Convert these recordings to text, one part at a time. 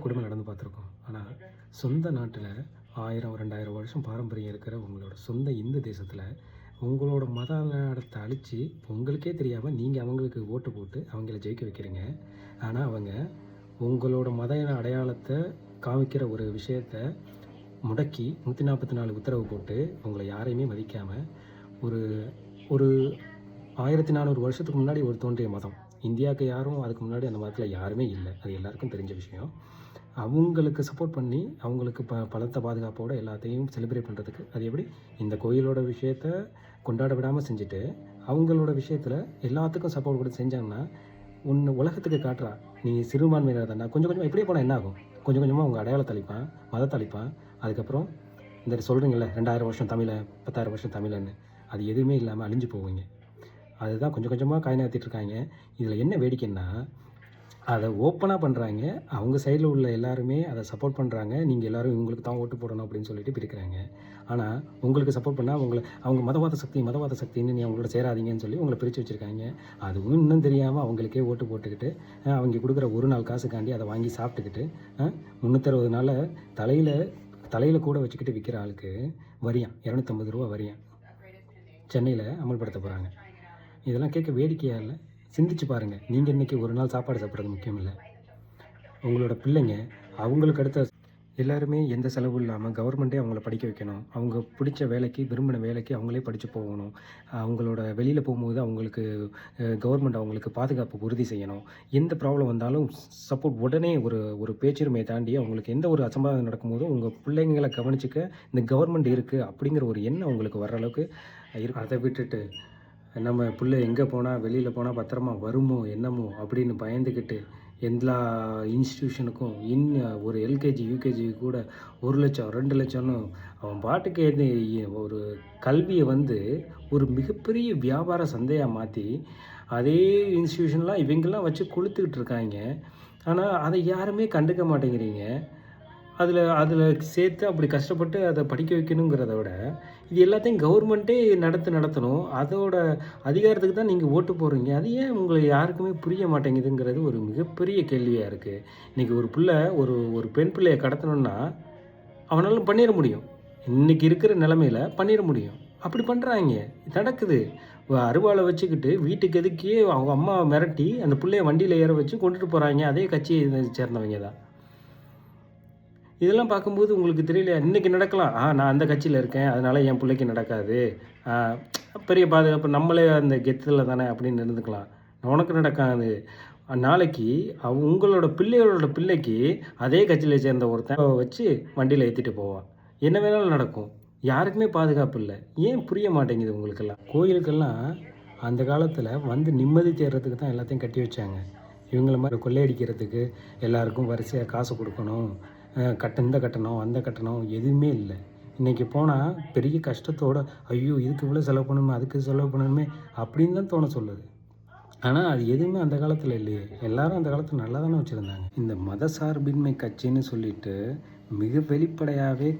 கொடுமை நடந்து பார்த்துருக்கோம். ஆனால் சொந்த நாட்டில் 1000 2000 வருஷம் பாரம்பரியம் இருக்கிற உங்களோட சொந்த இந்து தேசத்தில் உங்களோட மத அடையாளத்தை அழித்து உங்களுக்கே தெரியாமல் நீங்கள் அவங்களுக்கு ஓட்டு போட்டு அவங்கள ஜெயிக்க வைக்கிறீங்க. ஆனால் அவங்க உங்களோட மத அடையாளத்தை காமிக்கிற ஒரு விஷயத்தை முடக்கி 144 உத்தரவு போட்டு உங்களை யாரையுமே மதிக்காமல் ஒரு ஒரு 1400 வருஷத்துக்கு முன்னாடி ஒரு தோன்றிய மதம். இந்தியாவுக்கு யாரும் அதுக்கு முன்னாடி அந்த மதத்தில் யாருமே இல்லை, அது எல்லாருக்கும் தெரிஞ்ச விஷயம். அவங்களுக்கு சப்போர்ட் பண்ணி அவங்களுக்கு பலத்த பாதுகாப்போடு எல்லாத்தையும் செலிப்ரேட் பண்ணுறதுக்கு அது எப்படி இந்த கோயிலோட விஷயத்த கொண்டாட விடாமல் செஞ்சுட்டு அவங்களோட விஷயத்தில் எல்லாத்துக்கும் சப்போர்ட் கொடுத்து செஞ்சாங்கன்னா ஒன்று உலகத்துக்கு காட்டுறா நீ சிறுபான்மையினர் தானே. கொஞ்சம் கொஞ்சமாக இப்படியே போனால் என்ன ஆகும்? கொஞ்சம் கொஞ்சமாக அவங்க அடையாளத்தை அழிப்பான், மதத்தை அழிப்பான். அதுக்கப்புறம் இந்த சொல்கிறீங்களே 2000 வருஷம் தமிழை 10,000 வருஷம் தமிழன்னு, அது எதுவுமே இல்லாமல் அழிஞ்சு போவீங்க. அதுதான் கொஞ்சம் கொஞ்சமாக காய் நகர்த்திட்டுருக்காங்க. இதில் என்ன வேடிக்கைன்னா அதை ஓப்பனாக பண்ணுறாங்க. அவங்க சைடில் உள்ள எல்லாருமே அதை சப்போர்ட் பண்ணுறாங்க. நீங்கள் எல்லோரும் இவங்களுக்கு தான் ஓட்டு போடணும் அப்படின்னு சொல்லிட்டு பிரிக்கிறாங்க. ஆனால் உங்களுக்கு சப்போர்ட் பண்ணால் அவங்க மதவாத சக்தின்னு நீ அவங்களோட சேராதீங்கன்னு சொல்லி உங்களை பிரித்து வச்சுருக்காங்க. அதுவும் இன்னும் தெரியாமல் அவங்களுக்கே ஓட்டு போட்டுக்கிட்டு அவங்க கொடுக்குற ஒரு நாள் காசுக்காண்டி அதை வாங்கி சாப்பிட்டுக்கிட்டு 360 நாளில் தலையில் கூட வச்சுக்கிட்டு விற்கிற ஆளுக்கு வரியான் 250 ரூபா வரியான் சென்னையில் அமல்படுத்த போகிறாங்க. இதெல்லாம் கேட்க வேடிக்கையாக இல்லை? சிந்திச்சு பாருங்கள். நீங்கள் இன்றைக்கி ஒரு நாள் சாப்பாடு சாப்பிட்றது முக்கியம் இல்லை, உங்களோட பிள்ளைங்க அவங்களுக்கு அடுத்த எல்லாருமே எந்த செலவும் இல்லாமல் கவர்மெண்ட்டே அவங்கள படிக்க வைக்கணும். அவங்க பிடிச்ச வேலைக்கு விரும்பின வேலைக்கு அவங்களே படித்து போகணும். அவங்களோட வெளியில் போகும்போது அவங்களுக்கு கவர்மெண்ட் அவங்களுக்கு பாதுகாப்பு உறுதி செய்யணும். எந்த ப்ராப்ளம் வந்தாலும் சப்போர்ட் உடனே ஒரு பேச்சுரிமையை தாண்டி அவங்களுக்கு எந்த ஒரு அசம்பாவிதம் நடக்கும்போதும் உங்கள் பிள்ளைங்களை கவனிச்சிக்க இந்த கவர்மெண்ட் இருக்குது அப்படிங்கிற ஒரு எண்ணம் அவங்களுக்கு வர்ற அளவுக்கு இருக்கு. அதை விட்டுட்டு நம்ம பிள்ளை எங்கே போனால் வெளியில் போனால் பத்திரமா வருமோ என்னமோ அப்படின்னு பயந்துக்கிட்டு எல்லா இன்ஸ்டியூஷனுக்கும் ஒரு எல்கேஜி யூகேஜி கூட 1 லட்சம் 2 லட்சம்னு அவன் பாட்டுக்கு ஒரு கல்வியை ஒரு மிகப்பெரிய வியாபார சந்தையாக மாற்றி அதே இன்ஸ்டியூஷன்லாம் இவங்கெல்லாம் வச்சு கொளுத்துக்கிட்டு இருக்காங்க. ஆனால் அதை யாருமே கண்டுக்க மாட்டேங்கிறீங்க. அதில் சேர்த்து அப்படி கஷ்டப்பட்டு அதை படிக்க வைக்கணுங்கிறத விட இது எல்லாத்தையும் கவர்மெண்ட்டே நடத்தணும். அதோட அதிகாரத்துக்கு தான் நீங்கள் ஓட்டு போடுறீங்க. அது ஏன் உங்களுக்கு யாருக்குமே புரிய மாட்டேங்குதுங்கிறது ஒரு மிகப்பெரிய கேள்வியாக இருக்குது. இன்றைக்கி ஒரு பிள்ளை ஒரு பெண் பிள்ளையை கடத்தணுன்னா அவனால் பண்ணிட முடியும். இன்றைக்கி இருக்கிற நிலமையில் பண்ணிட முடியும். அப்படி பண்ணுறாங்க, நடக்குது. அருவாளை வச்சுக்கிட்டு வீட்டுக்கு எதுக்கே அவங்க அம்மா மிரட்டி அந்த பிள்ளைய வண்டியில் ஏற வச்சு கொண்டுட்டு போகிறாங்க. அதே கட்சியை சேர்ந்தவங்க தான். இதெல்லாம் பார்க்கும்போது உங்களுக்கு தெரியலையா? இன்றைக்கி நடக்கலாம், நான் அந்த கட்சியில் இருக்கேன் அதனால் என் பிள்ளைக்கு நடக்காது, பெரிய பாதுகாப்பு நம்மளே அந்த கெத்தில் தானே அப்படின்னு இருந்துக்கலாம். உனக்கு நடக்காது. நாளைக்கு உங்களோட பிள்ளைக்கு அதே கட்சியில் சேர்ந்த ஒருத்தன் வச்சு வண்டியில் ஏற்றிட்டு போவான். என்ன வேணாலும் நடக்கும். யாருக்குமே பாதுகாப்பு இல்லை. ஏன் புரிய மாட்டேங்குது உங்களுக்கெல்லாம்? கோயிலுக்கெல்லாம் அந்த காலத்தில் நிம்மதி தேடுறதுக்கு தான் எல்லாத்தையும் கட்டி வச்சாங்க. இவங்கள மாதிரி கொள்ளையடிக்கிறதுக்கு எல்லாருக்கும் வரிசையாக காசு கொடுக்கணும், இந்த கட்டணம் அந்த கட்டணம் எதுவுமே இல்லை. இன்றைக்கி போனால் பெரிய கஷ்டத்தோடு ஐயோ இதுக்கு இவ்வளோ செலவு பண்ணணுமே அதுக்கு செலவு பண்ணணுமே அப்படின்னு தான் தோண சொல்லுது. ஆனால் அது எதுவுமே அந்த காலத்தில் இல்லையே. எல்லாரும் அந்த காலத்தில் நல்லா தானே வச்சுருந்தாங்க. இந்த மதசார்பின்மை கட்சின்னு சொல்லிட்டு மிக வெளிப்படையாகவே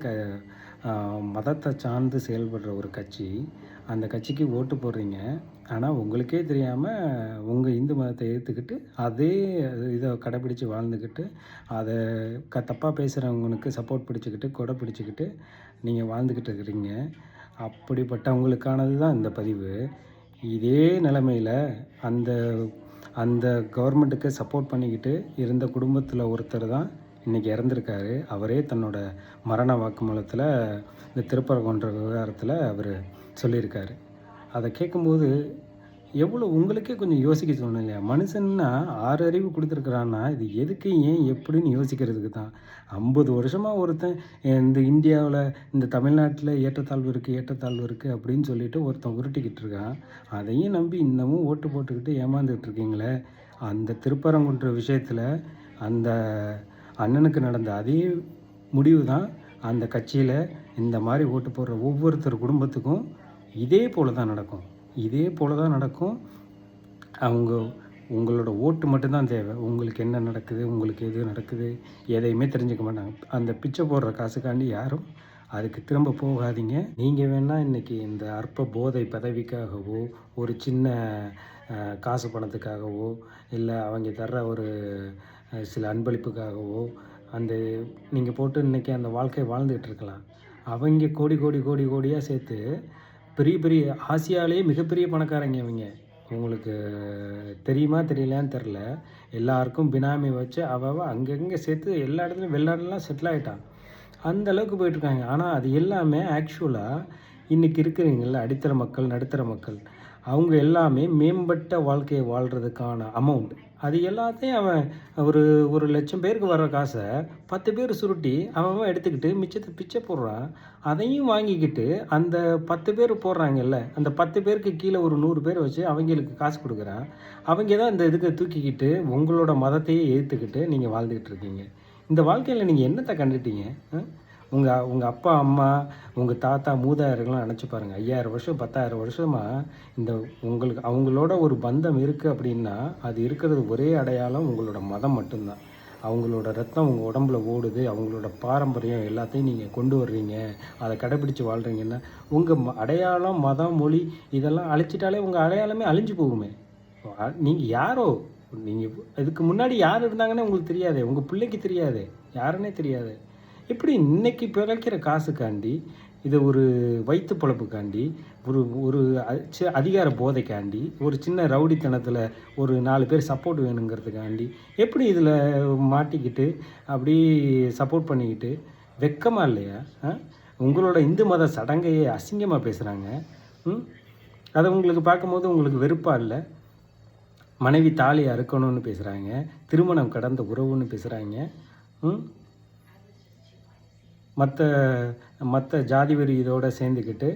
மதத்தை சார்ந்து செயல்படுற ஒரு கட்சி. அந்த கட்சிக்கு ஓட்டு போடுறீங்க. ஆனால் உங்களுக்கே தெரியாமல் உங்கள் இந்து மதத்தை ஏற்றுக்கிட்டு அதே இதை கடைப்பிடிச்சி வாழ்ந்துக்கிட்டு அதை தப்பாக பேசுகிறவங்களுக்கு சப்போர்ட் பிடிச்சிக்கிட்டு கொடை பிடிச்சிக்கிட்டு நீங்கள் வாழ்ந்துக்கிட்டு இருக்கிறீங்க. அப்படிப்பட்டவங்களுக்கானது தான் இந்த பதிவு. இதே நிலைமையில் அந்த கவர்மெண்ட்டுக்கு சப்போர்ட் பண்ணிக்கிட்டு இருந்த குடும்பத்தில் ஒருத்தர் தான் இன்றைக்கி இறந்துருக்காரு. அவரே தன்னோட மரண வாக்குமூலத்தில் இந்த திருப்பரங்குன்ற விவகாரத்தில் அவர் சொல்லியிருக்காரு. அதை கேட்கும்போது எவ்வளோ உங்களுக்கே கொஞ்சம் யோசிக்க தோணும் இல்லையா? மனுஷன்னா 6 அறிவு கொடுத்துருக்குறான்னா இது எதுக்கு ஏன் எப்படின்னு யோசிக்கிறதுக்கு தான். 50 வருஷமாக ஒருத்தன் இந்த இந்தியாவில் இந்த தமிழ்நாட்டில் ஏற்றத்தாழ்வு இருக்குது அப்படின்னு சொல்லிட்டு ஒருத்தன் உருட்டிக்கிட்டு இருக்கான். அதையும் நம்பி இன்னமும் ஓட்டு போட்டுக்கிட்டு ஏமாந்துக்கிட்டு இருக்கீங்களே. அந்த திருப்பரங்குன்ற விஷயத்தில் அந்த அண்ணனுக்கு நடந்த அதே முடிவு தான் அந்த கட்சியில் இந்த மாதிரி ஓட்டு போடுற ஒவ்வொருத்தர் குடும்பத்துக்கும் இதே போல் தான் நடக்கும். உங்களோட ஓட்டு மட்டும்தான் தேவை. உங்களுக்கு என்ன நடக்குது, உங்களுக்கு எது நடக்குது எதையுமே தெரிஞ்சுக்க மாட்டாங்க. அந்த பிச்சை போடுற காசுக்காண்டி யாரும் அதுக்கு திரும்ப போகாதீங்க. நீங்கள் வேணால் இன்றைக்கி இந்த அற்ப போதை பதவிக்காகவோ ஒரு சின்ன காசு பணத்துக்காகவோ இல்லை அவங்க தர்ற ஒரு சில அன்பளிப்புக்காகவோ அந்த நீங்கள் போட்டு இன்றைக்கி அந்த வாழ்க்கையை வாழ்ந்துக்கிட்டு இருக்கலாம். அவங்க கோடி கோடி கோடி கோடியாக சேர்த்து பெரிய பெரிய ஆசியாவிலேயே மிகப்பெரிய பணக்காரங்க அவங்க. உங்களுக்கு தெரியுமா தெரியலையான்னு தெரில. எல்லாருக்கும் பினாமி வச்சு அங்கங்கே சேர்த்து எல்லா இடத்துலையும் வெளிநாடுலாம் செட்டில் ஆகிட்டான். அந்த அளவுக்கு போயிட்டுருக்காங்க. ஆனால் அது எல்லாமே ஆக்சுவலாக இன்றைக்கி இருக்கிறவங்கள அடித்தர மக்கள், நடுத்தர மக்கள், அவங்க எல்லாமே மேம்பட்ட வாழ்க்கையை வாழ்கிறதுக்கான அமௌண்ட் அது எல்லாத்தையும் அவன் ஒரு 1,00,000 பேருக்கு வர்ற காசை 10 பேர் சுருட்டி அவன் எடுத்துக்கிட்டு மிச்சத்தை பிச்சை போடுறான். அதையும் வாங்கிக்கிட்டு அந்த 10 பேர் போடுறாங்கல்ல, அந்த 10 பேருக்கு கீழே ஒரு 100 பேர் வச்சு அவங்களுக்கு காசு கொடுக்குறான். அவங்க தான் இந்த இதுக்கு தூக்கிக்கிட்டு உங்களோட மதத்தையே எதிர்த்துக்கிட்டு நீங்கள் வாழ்ந்துக்கிட்டு இருக்கீங்க. இந்த வாழ்க்கையில் நீங்கள் என்னத்தை கண்டுட்டீங்க? உங்கள் அப்பா அம்மா உங்கள் தாத்தா மூதாதையர்கள்லாம் நினச்சி பாருங்கள். 5000 வருஷம் 10,000 வருஷமாக இந்த உங்களுக்கு அவங்களோட ஒரு பந்தம் இருக்குது அப்படின்னா அது இருக்கிறது ஒரே அடையாளம் உங்களோட மதம் மட்டும்தான். அவங்களோட ரத்தம் உங்கள் உடம்புல ஓடுது, அவங்களோட பாரம்பரியம் எல்லாத்தையும் நீங்கள் கொண்டு வர்றீங்க, அதை கடைப்பிடிச்சு வாழ்கிறீங்கன்னா உங்கள் அடையாளம், மதம், மொழி இதெல்லாம் அழிச்சிட்டாலே உங்கள் அடையாளமே அழிஞ்சு போகுமே. நீங்கள் யாரோ, நீங்கள் இதுக்கு முன்னாடி யார் இருந்தாங்கன்னே உங்களுக்கு தெரியாது, உங்கள் பிள்ளைக்கு தெரியாது, யாருன்னே தெரியாது. இப்படி இன்றைக்கி பிழைக்கிற காசுக்காண்டி, இதை ஒரு வயிற்று பொழப்புக்காண்டி, ஒரு அதிகார போதைக்காண்டி, ஒரு சின்ன ரவுடித்தனத்தில் ஒரு 4 பேர் சப்போர்ட் வேணுங்கிறதுக்காண்டி எப்படி இதில் மாட்டிக்கிட்டு அப்படி சப்போர்ட் பண்ணிக்கிட்டு வெக்கமாக இல்லையா? உங்களோட இந்து மத சடங்கையே அசிங்கமாக பேசுகிறாங்க. அதை உங்களுக்கு பார்க்கும்போது உங்களுக்கு வெறுப்பாக இல்லை? மனைவி தாலி அறுக்கணும்னு பேசுகிறாங்க, திருமணம் கடந்த உறவுன்னு பேசுகிறாங்க. மற்ற ஜாதி வெறி இதோடு சேர்ந்துக்கிட்டு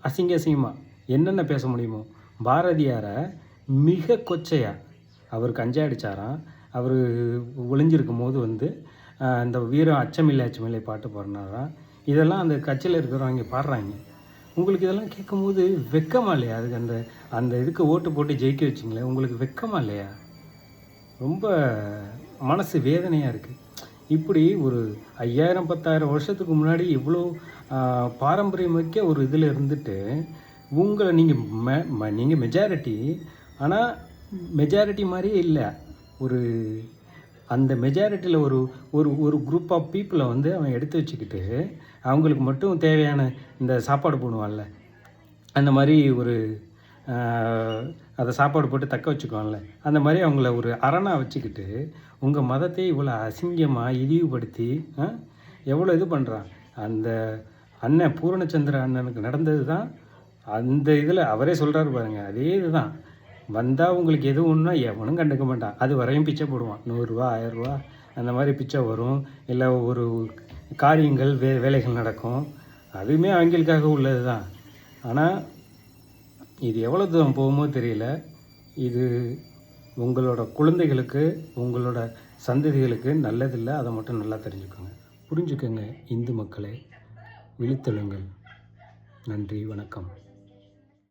அசிங்கமாக என்னென்ன பேச முடியுமோ. பாரதியாரை மிக கொச்சையாக அவர் கஞ்சா அடித்தாராம். அவர் ஒளிஞ்சிருக்கும் போது இந்த வீரம் அச்சமில்லை பாட்டு பாடினாராம். இதெல்லாம் அந்த கட்சியில் இருக்கிறவங்க பாடுறாங்க. உங்களுக்கு இதெல்லாம் கேட்கும்போது வெக்கமா இல்லையா? அதுக்கு அந்த இதுக்கு ஓட்டு போட்டு ஜெயிக்க வச்சிங்களே, உங்களுக்கு வெக்கமா இல்லையா? ரொம்ப மனசு வேதனையாக இருக்குது. இப்படி ஒரு 5000 10,000 வருஷத்துக்கு முன்னாடி இவ்வளோ பாரம்பரியமிக்க ஒரு இதில் இருந்துட்டு உங்களை நீங்கள் மெஜாரிட்டி, ஆனால் மெஜாரிட்டி மாதிரியே இல்லை. அந்த மெஜாரிட்டியில் ஒரு குரூப் ஆஃப் பீப்புளை அவன் எடுத்து வச்சுக்கிட்டு அவங்களுக்கு மட்டும் தேவையான இந்த சாப்பாடு போடுவான்ல, அந்த மாதிரி அதை சாப்பாடு போட்டு தக்க வச்சுக்குவான்ல, அந்த மாதிரி அவங்கள ஒரு அரணாக வச்சுக்கிட்டு உங்கள் மதத்தை இவ்வளோ அசிங்கமாக இழிவுபடுத்தி எவ்வளோ இது பண்ணுறான். அந்த அண்ணன் பூரணச்சந்திர அண்ணனுக்கு நடந்தது தான் அந்த இதில் அவரே சொல்கிறாரு பாருங்கள். அதே இது தான். வந்தால் உங்களுக்கு எது ஒன்றுனா எவனும் கண்டுக்க மாட்டான், அது வரையும் பிச்சை போடுவான். 100 ரூபா 1000 ரூபா அந்த மாதிரி பிச்சை வரும். இல்லை ஒரு காரியங்கள் வேலைகள் நடக்கும், அதுவுமே அவங்களுக்காக உள்ளது தான். ஆனால் இது எவ்வளோ தூரம் போகுமோ தெரியல. இது உங்களோட குழந்தைகளுக்கு, உங்களோட சந்ததிகளுக்கு நல்லதில்லை. அதை மட்டும் நல்லா தெரிஞ்சுக்கோங்க, புரிஞ்சுக்கோங்க. இந்து மக்களே, விழித்தெழுங்கள். நன்றி, வணக்கம்.